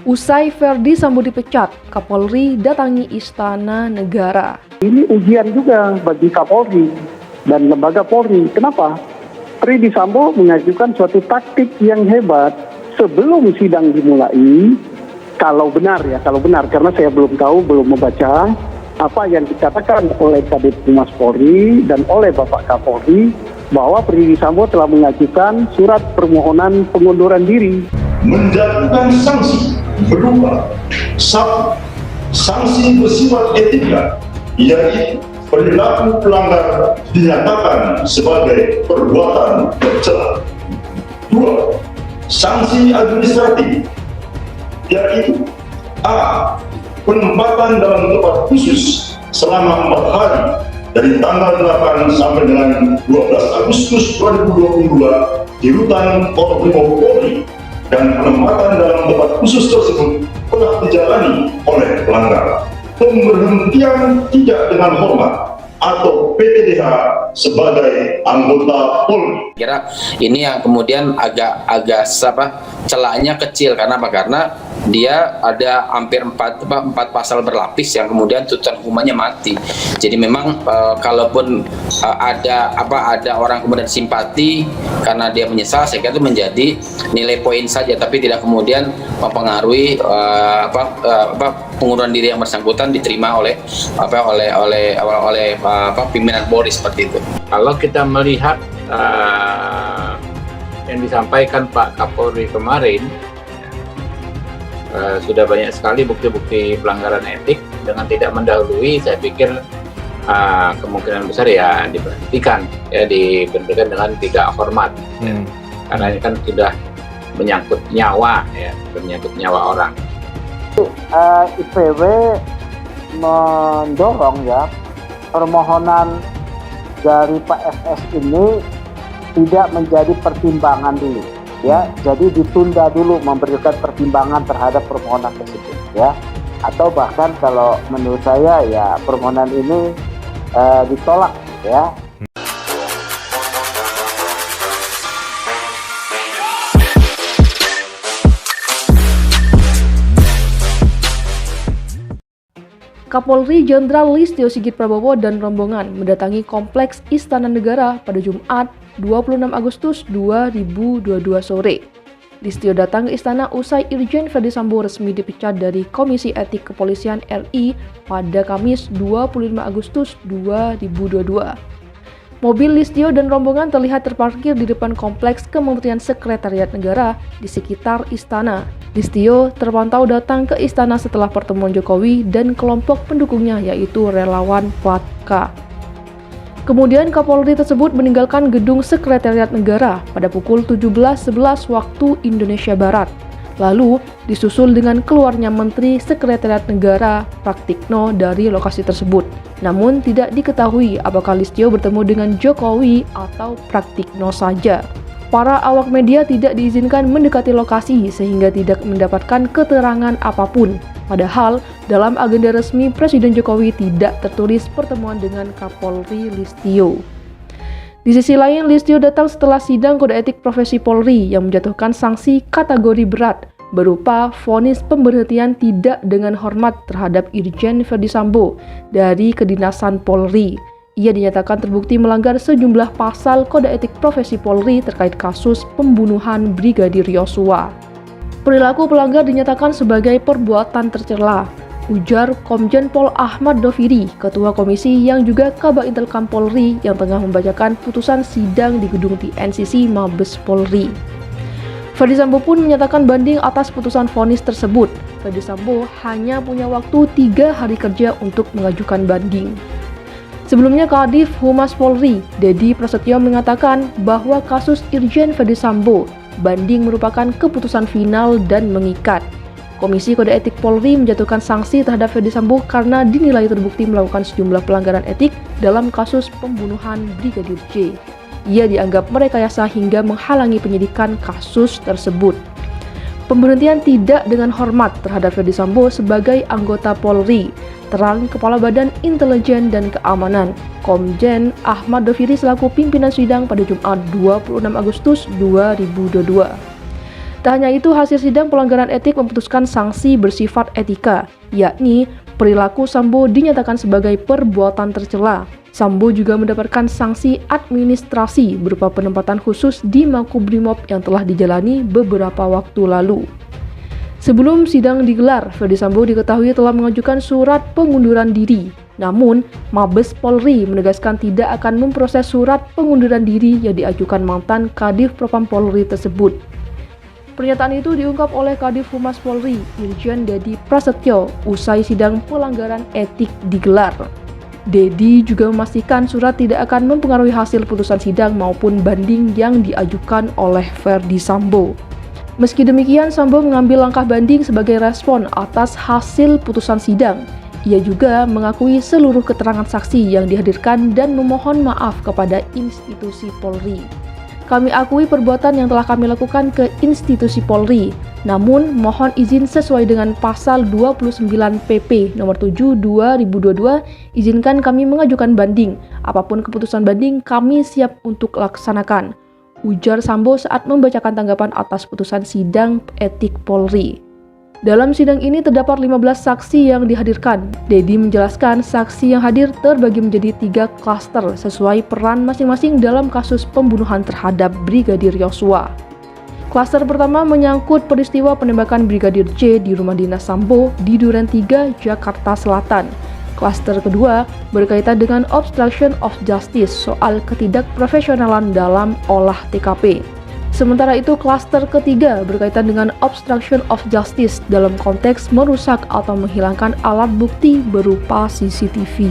Usai Verdi Sambo dipecat, Kapolri datangi Istana Negara. Ini ujian juga bagi Kapolri dan lembaga Polri. Kenapa? Verdi Sambo mengajukan suatu taktik yang hebat sebelum sidang dimulai. Kalau benar, karena saya belum tahu, belum membaca apa yang dikatakan oleh Kadif Humas Polri dan oleh Bapak Kapolri bahwa Verdi Sambo telah mengajukan surat permohonan pengunduran diri. Menjatuhkan sanksi berupa sanksi bersifat etika, yaitu perilaku pelanggar dinyatakan sebagai perbuatan tercela. 2. Sanksi administratif, yaitu A. Penempatan dalam tempat khusus selama 4 hari dari tanggal 8 sampai dengan 12 Agustus 2022 di rutan Makobrimob Polri, dan penempatan dalam tempat khusus tersebut telah dijalani oleh pelanggar. Pemberhentian tidak dengan hormat atau PTDH sebagai anggota Polri. Kira ini yang kemudian agak celahnya kecil. Karena apa? Karena dia ada hampir 4 pasal berlapis yang kemudian tuntutan hukumannya mati. Jadi memang kalaupun ada orang kemudian simpati karena dia menyesal, saya kira itu menjadi nilai poin saja, tapi tidak kemudian mempengaruhi pengunduran diri yang bersangkutan diterima oleh pimpinan Polri seperti itu. Kalau kita melihat yang disampaikan Pak Kapolri kemarin, sudah banyak sekali bukti-bukti pelanggaran etik. Dengan tidak mendahului, saya pikir kemungkinan besar ya diberhentikan dengan tidak hormat, karena ini kan sudah menyangkut nyawa, menyangkut nyawa orang. IPW mendorong permohonan dari Pak FS ini tidak menjadi pertimbangan dulu, jadi ditunda dulu memberikan pertimbangan terhadap permohonan tersebut, atau bahkan kalau menurut saya permohonan ini ditolak, Kapolri Jenderal Listio Sigit Prabowo dan rombongan mendatangi Kompleks Istana Negara pada Jumat 26 Agustus 2022 sore. Listio datang ke istana usai Irjen Verdi Sambo resmi dipecat dari Komisi Etik Kepolisian RI pada Kamis 25 Agustus 2022. Mobil Listio dan rombongan terlihat terparkir di depan Kompleks Kementerian Sekretariat Negara di sekitar istana. Listio terpantau datang ke istana setelah pertemuan Jokowi dan kelompok pendukungnya, yaitu relawan Fatka. Kemudian Kapolri tersebut meninggalkan gedung Sekretariat Negara pada pukul 17.11 waktu Indonesia Barat. Lalu disusul dengan keluarnya Menteri Sekretariat Negara Praktikno dari lokasi tersebut. Namun tidak diketahui apakah Listio bertemu dengan Jokowi atau Praktikno saja. Para awak media tidak diizinkan mendekati lokasi sehingga tidak mendapatkan keterangan apapun. Padahal dalam agenda resmi Presiden Jokowi tidak tertulis pertemuan dengan Kapolri Listio. Di sisi lain, Listio datang setelah sidang kode etik profesi Polri yang menjatuhkan sanksi kategori berat berupa vonis pemberhentian tidak dengan hormat terhadap Irjen Verdi Sambo dari kedinasan Polri. Ia dinyatakan terbukti melanggar sejumlah pasal kode etik profesi Polri terkait kasus pembunuhan Brigadir Yosua. Perilaku pelanggar dinyatakan sebagai perbuatan tercela, ujar Komjen Pol Ahmad Doviri, Ketua Komisi yang juga Kabak Intelkam Polri yang tengah membacakan putusan sidang di gedung TNCC Mabes Polri. Verdi Sambo pun menyatakan banding atas putusan vonis tersebut. Verdi Sambo hanya punya waktu 3 hari kerja untuk mengajukan banding. Sebelumnya, Kadif Humas Polri, Dedi Prasetyo mengatakan bahwa kasus Irjen Verdi Sambo banding merupakan keputusan final dan mengikat. Komisi Kode Etik Polri menjatuhkan sanksi terhadap Verdi Sambo karena dinilai terbukti melakukan sejumlah pelanggaran etik dalam kasus pembunuhan Brigadir J. Ia dianggap merekayasa hingga menghalangi penyidikan kasus tersebut. Pemberhentian tidak dengan hormat terhadap Verdi Sambo sebagai anggota Polri, terang Kepala Badan Intelijen dan Keamanan, Komjen Ahmad Doviri selaku pimpinan sidang pada Jumat 26 Agustus 2022. Tak hanya itu, hasil sidang pelanggaran etik memutuskan sanksi bersifat etika, yakni perilaku Sambo dinyatakan sebagai perbuatan tercela. Sambo juga mendapatkan sanksi administrasi berupa penempatan khusus di Makobrimob yang telah dijalani beberapa waktu lalu. Sebelum sidang digelar, Ferdy Sambo diketahui telah mengajukan surat pengunduran diri. Namun, Mabes Polri menegaskan tidak akan memproses surat pengunduran diri yang diajukan mantan Kadif Propam Polri tersebut. Pernyataan itu diungkap oleh Kadif Humas Polri, Irjen Dedi Prasetyo, usai sidang pelanggaran etik digelar. Dedi juga memastikan surat tidak akan mempengaruhi hasil putusan sidang maupun banding yang diajukan oleh Ferdy Sambo. Meski demikian, Sambo mengambil langkah banding sebagai respon atas hasil putusan sidang. Ia juga mengakui seluruh keterangan saksi yang dihadirkan dan memohon maaf kepada institusi Polri. Kami akui perbuatan yang telah kami lakukan ke institusi Polri, namun mohon izin sesuai dengan pasal 29 PP nomor 7 2022, izinkan kami mengajukan banding. Apapun keputusan banding, kami siap untuk laksanakan, ujar Sambo saat membacakan tanggapan atas putusan sidang etik Polri. Dalam sidang ini terdapat 15 saksi yang dihadirkan. Dedi menjelaskan saksi yang hadir terbagi menjadi 3 klaster sesuai peran masing-masing dalam kasus pembunuhan terhadap Brigadir Yosua. Klaster pertama menyangkut peristiwa penembakan Brigadir J di rumah dinas Sambo di Duren 3, Jakarta Selatan. Klaster kedua berkaitan dengan obstruction of justice soal ketidakprofesionalan dalam olah TKP. Sementara itu, klaster ketiga berkaitan dengan obstruction of justice dalam konteks merusak atau menghilangkan alat bukti berupa CCTV.